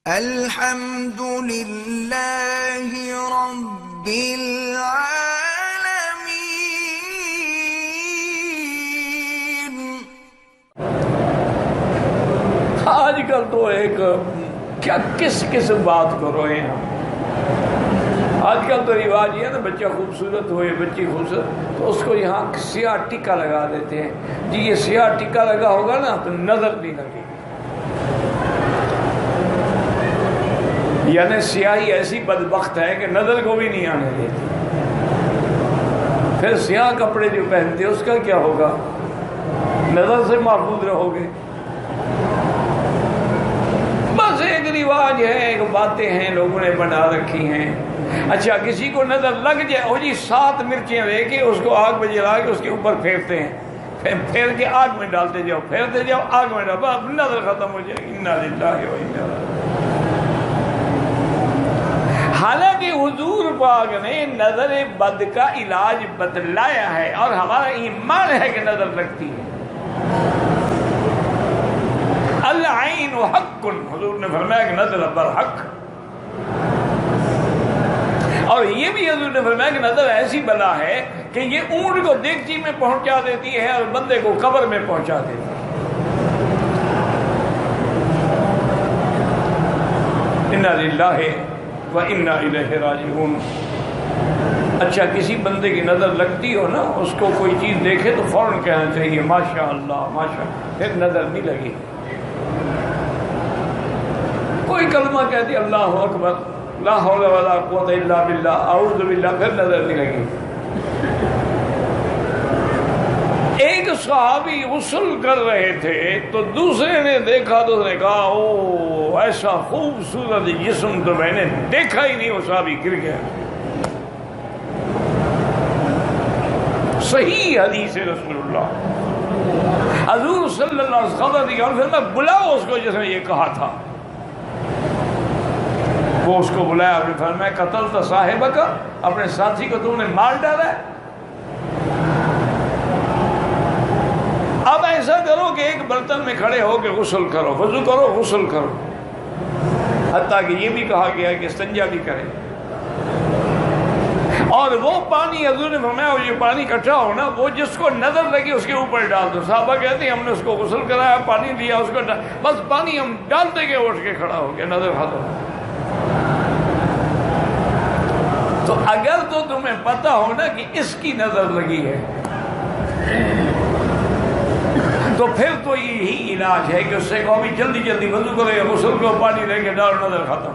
الحمد للہ رب العالمین۔ آج کل تو ایک کیا کس بات کرو ہیں ہم۔ آج کل تو رواج یہ ہے نا، بچہ خوبصورت ہوئے، بچی خوبصورت، تو اس کو یہاں سیاہ ٹکا لگا دیتے ہیں جی، یہ سیاہ ٹکا لگا ہوگا نا تو نظر نہیں لگے گی۔ یعنی سیاہی ایسی بدبخت ہے کہ نظر کو بھی نہیں آنے دیتی۔ پھر سیاہ کپڑے جو پہنتے اس کا کیا ہوگا؟ نظر سے محفوظ رہو گے۔ بس ایک رواج ہے، ایک باتیں ہیں لوگوں نے بنا رکھی ہیں۔ اچھا کسی کو نظر لگ جائے، وہ جی 7 مرچیں لے کے اس کو آگ میں جلا کے اس کے اوپر پھیرتے ہیں، پھیر کے آگ میں ڈالتے جاؤ، پھیرتے جاؤ، آگ میں ڈالو، بس نظر ختم ہو جائے گی۔ انا للہ و انا الیہ۔ حالانکہ حضور پاک نے نظر بد کا علاج بتلایا ہے، اور ہمارا ایمان ہے کہ نظر لگتی ہے۔ العین حق، حضور نے فرمایا کہ نظر برحق۔ اور یہ بھی حضور نے فرمایا کہ نظر ایسی بلا ہے کہ یہ اونٹ کو دیگچی میں پہنچا دیتی ہے اور بندے کو قبر میں پہنچا دیتی ہے۔ انا للہ و انا الیہ راجعون۔ اچھا کسی بندے کی نظر لگتی ہو نا، اس کو کوئی چیز دیکھے تو فوراً کہنا چاہیے ماشاء اللہ ماشاء اللہ، پھر نظر نہیں لگی۔ کوئی کلمہ کہتی اللہ اکبر، لا حول ولا قوت الا باللہ، اعوذ باللہ، پھر نظر نہیں لگی۔ ایک صحابی غسل کر رہے تھے تو دوسرے نے دیکھا تو اس نے کہا او ایسا خوبصورت جسم تو میں نے دیکھا ہی نہیں، وہ صحابی گر گیا۔ صحیح حدیث رسول اللہ، حضور صلی اللہ علیہ وسلم خبر دی اور پھر میں بلاؤ اس کو جس نے یہ کہا تھا۔ وہ اس کو بلایا، آپ نے فرمایا قتلت صاحبک، اپنے ساتھی کو تم نے مار ڈالا ہے۔ اب ایسا کرو کہ ایک برتن میں کھڑے ہو کے غسل کرو، وضو کرو، غسل کرو، حتیٰ کہ یہ بھی کہا گیا ہے کہ استنجا بھی کرے۔ اور وہ پانی حضور نے فرمایا وہ یہ پانی اکٹھا ہو نا، وہ جس کو نظر لگی اس کے اوپر ڈال دو۔ صحابہ کہتے ہیں ہم نے اس کو غسل کرایا، پانی لیا، اس کو بس پانی ہم ڈالتے گئے، اٹھ کے کھڑا ہو گیا، نظر ختم۔ تو اگر تو تمہیں پتہ ہو نا کہ اس کی نظر لگی ہے تو پھر تو یہی علاج ہے کہ اس سے کہو بھی جلدی جلدی وضو کرو یا غسل کو پانی لے کے ڈالو، نظر ختم۔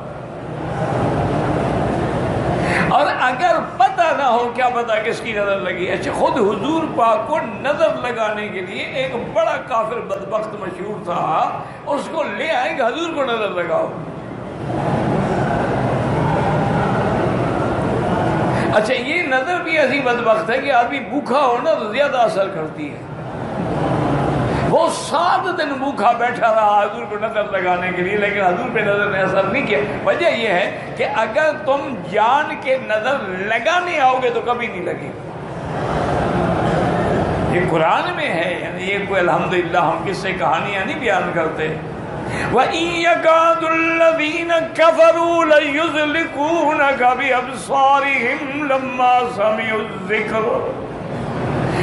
اور اگر پتہ نہ ہو کیا پتہ کس کی نظر لگی، اچھا خود حضور پاک کو نظر لگانے کے لیے ایک بڑا کافر بدبخت مشہور تھا، اس کو لے آئے کہ حضور کو نظر لگاؤ۔ اچھا یہ نظر بھی ایسی بدبخت ہے کہ آدمی بھوکا ہو نا تو زیادہ اثر کرتی ہے۔ وہ 7 دن بھوکا بیٹھا رہا حضور کو نظر لگانے کے لیے، لیکن حضور پہ نظر نے اثر نہیں کیا۔ وجہ یہ ہے کہ اگر تم جان کے نظر لگانے آؤ گے تو کبھی نہیں لگے گی۔ یہ قرآن میں ہے، یعنی یہ کوئی الحمدللہ ہم کس سے کہانیاں نہیں بیان کرتے۔ وَإِن يَكَادُ الَّذِينَ كَفَرُوا لَيُزْلِقُونَكَ بِأَبْصَارِهِمْ لَمَّا سَمِعُوا الذِّكْرَ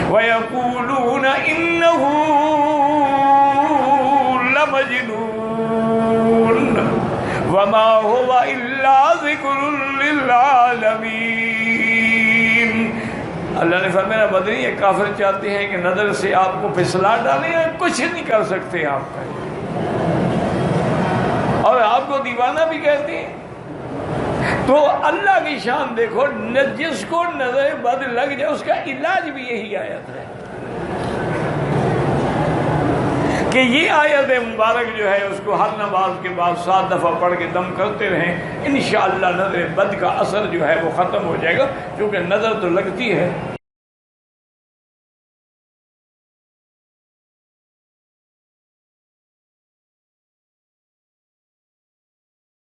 وَيَقُولُونَ إِنَّهُ لَمَجْنُونٌ وَمَا هُوَ إِلَّا ذِكْرٌ لِّلْعَالَمِينَ۔ اللہ نے فرمایا بدری یہ کافر چاہتے ہیں کہ نظر سے آپ کو پھسلا ڈالیں، کچھ نہیں کر سکتے آپ کا، اور آپ کو دیوانہ بھی کہتے ہیں۔ تو اللہ کی شان دیکھو، جس کو نظر بد لگ جائے اس کا علاج بھی یہی آیت ہے کہ یہ آیت مبارک جو ہے اس کو ہر نماز کے بعد 7 دفعہ پڑھ کے دم کرتے رہیں، انشاءاللہ نظر بد کا اثر جو ہے وہ ختم ہو جائے گا، کیونکہ نظر تو لگتی ہے۔